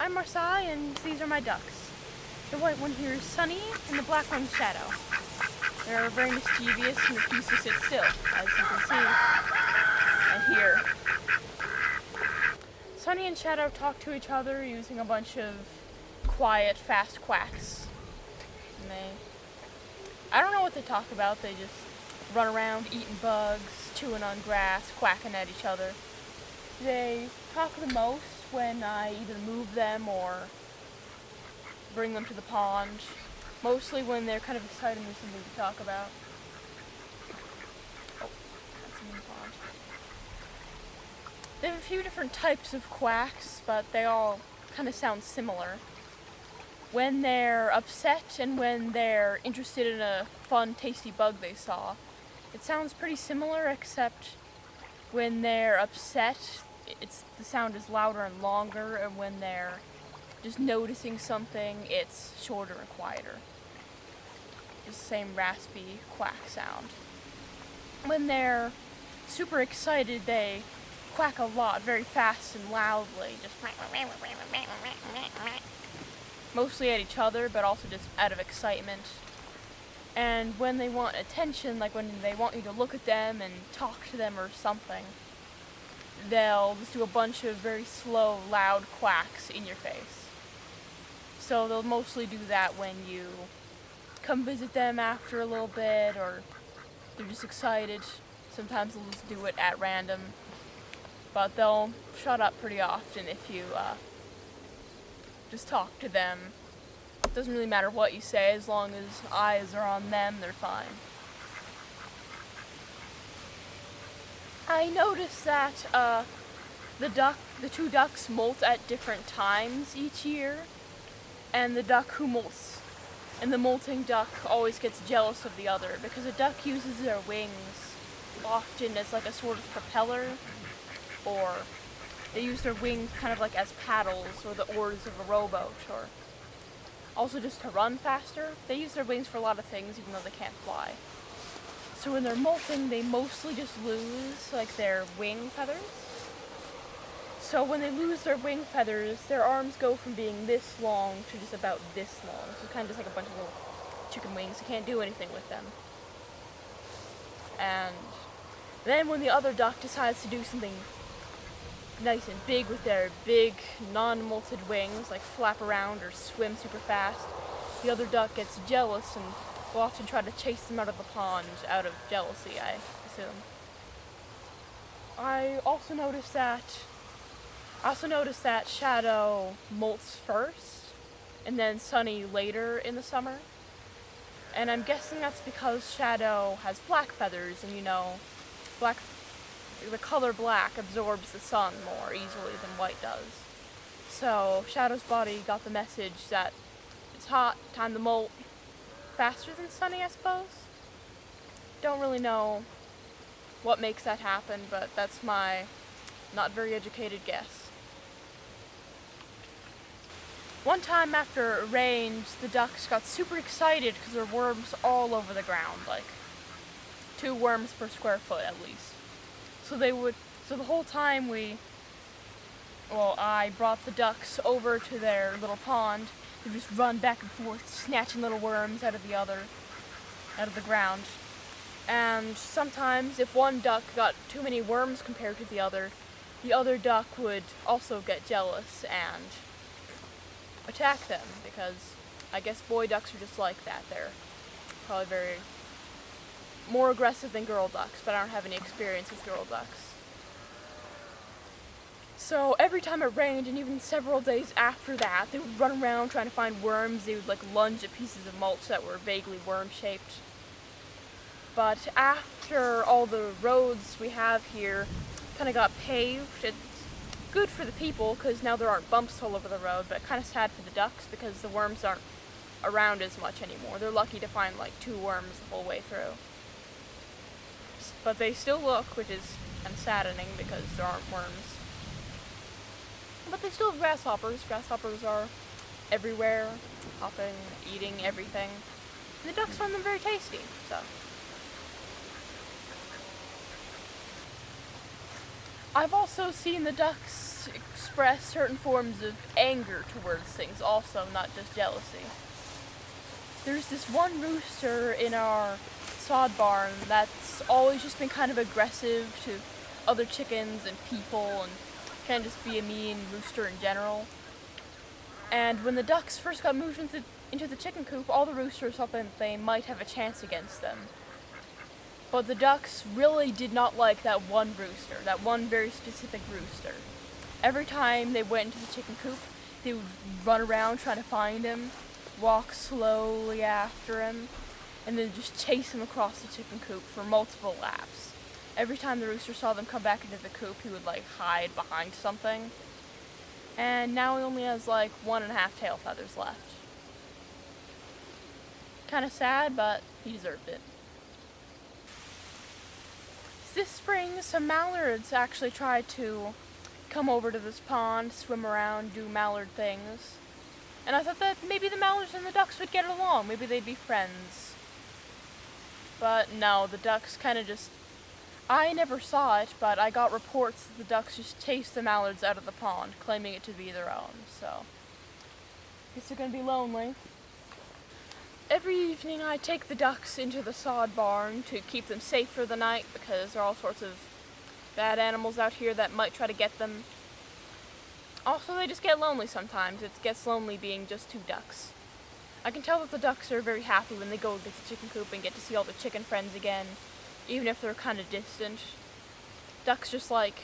I'm Marseille, and these are my ducks. The white one here is Sunny, and the black one's Shadow. They're very mischievous and refuse to sit still, as you can see and hear. Sunny and Shadow talk to each other using a bunch of quiet, fast quacks. And I don't know what they talk about, they just run around eating bugs, chewing on grass, quacking at each other. They talk the most when I either move them or bring them to the pond. Mostly when they're kind of excited and there's something to talk about. Oh, that's a new pond. They have a few different types of quacks, but they all kind of sound similar. When they're upset and when they're interested in a fun, tasty bug they saw, it sounds pretty similar, except when they're upset, the sound is louder and longer, and when they're just noticing something, it's shorter and quieter. Just the same raspy quack sound. When they're super excited, they quack a lot, very fast and loudly, just mostly at each other, but also just out of excitement. And when they want attention, like when they want you to look at them and talk to them or something, they'll just do a bunch of very slow, loud quacks in your face. So they'll mostly do that when you come visit them after a little bit, or they're just excited. Sometimes they'll just do it at random, but they'll shut up pretty often if you just talk to them. It doesn't really matter what you say, as long as eyes are on them, they're fine. I noticed that the two ducks molt at different times each year, and the duck who molts and the molting duck always gets jealous of the other, because a duck uses their wings often as like a sort of propeller, or they use their wings kind of like as paddles or the oars of a rowboat, or also just to run faster. They use their wings for a lot of things, even though they can't fly. So when they're molting, they mostly just lose like their wing feathers. So when they lose their wing feathers, their arms go from being this long to just about this long. So it's kind of just like a bunch of little chicken wings. You can't do anything with them. And then when the other duck decides to do something nice and big with their big, non-molted wings, like flap around or swim super fast, the other duck gets jealous and will often try to chase them out of the pond out of jealousy, I assume. I also noticed that Shadow molts first, and then Sunny later in the summer. And I'm guessing that's because Shadow has black feathers, and the color black absorbs the sun more easily than white does. So Shadow's body got the message that it's hot, time to molt faster than Sunny, I suppose. Don't really know what makes that happen, but that's my not very educated guess. One time after it rained, the ducks got super excited because there were worms all over the ground, like 2 worms per square foot at least. So the whole time I brought the ducks over to their little pond. They just run back and forth, snatching little worms out of the ground. And sometimes, if one duck got too many worms compared to the other duck would also get jealous and attack them, because I guess boy ducks are just like that. They're probably very more aggressive than girl ducks, but I don't have any experience with girl ducks. So every time it rained, and even several days after that, they would run around trying to find worms. They would lunge at pieces of mulch that were vaguely worm-shaped. But after all the roads we have here kind of got paved, it's good for the people because now there aren't bumps all over the road, but kind of sad for the ducks because the worms aren't around as much anymore. They're lucky to find 2 worms the whole way through. But they still look, which is kind of saddening because there aren't worms. But they still have grasshoppers. Grasshoppers are everywhere, hopping, eating everything. And the ducks find them very tasty, so. I've also seen the ducks express certain forms of anger towards things also, not just jealousy. There's this one rooster in our sod barn that's always just been kind of aggressive to other chickens and people and kind of just be a mean rooster in general. And when the ducks first got moved into the chicken coop, all the roosters thought that they might have a chance against them. But the ducks really did not like that one rooster, that one very specific rooster. Every time they went into the chicken coop, they would run around trying to find him, walk slowly after him, and then just chase him across the chicken coop for multiple laps. Every time the rooster saw them come back into the coop, he would hide behind something. And now he only has 1.5 tail feathers left. Kinda sad, but he deserved it. This spring, some mallards actually tried to come over to this pond, swim around, do mallard things. And I thought that maybe the mallards and the ducks would get along, maybe they'd be friends. But no, the ducks I never saw it, but I got reports that the ducks just chased the mallards out of the pond, claiming it to be their own, so guess they're gonna be lonely. Every evening I take the ducks into the sod barn to keep them safe for the night because there are all sorts of bad animals out here that might try to get them. Also, they just get lonely sometimes. It gets lonely being just two ducks. I can tell that the ducks are very happy when they go to the chicken coop and get to see all the chicken friends again, even if they're kind of distant. Ducks just like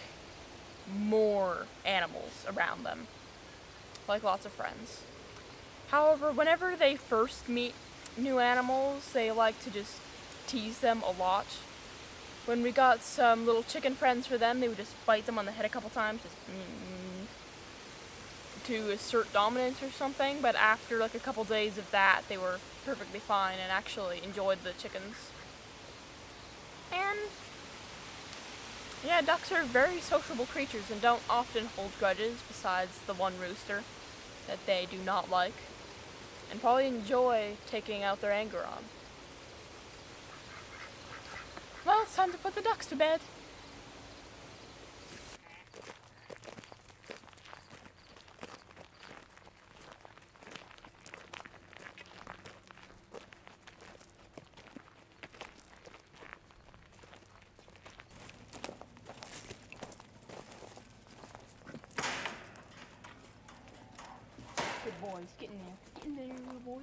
more animals around them, like lots of friends. However, whenever they first meet new animals, they like to just tease them a lot. When we got some little chicken friends for them, they would just bite them on the head a couple times, just to assert dominance or something, but after a couple days of that, they were perfectly fine and actually enjoyed the chickens. And yeah, ducks are very sociable creatures and don't often hold grudges besides the one rooster that they do not like, and probably enjoy taking out their anger on. Well, it's time to put the ducks to bed. Good boys, get in there. Get in there, little boys.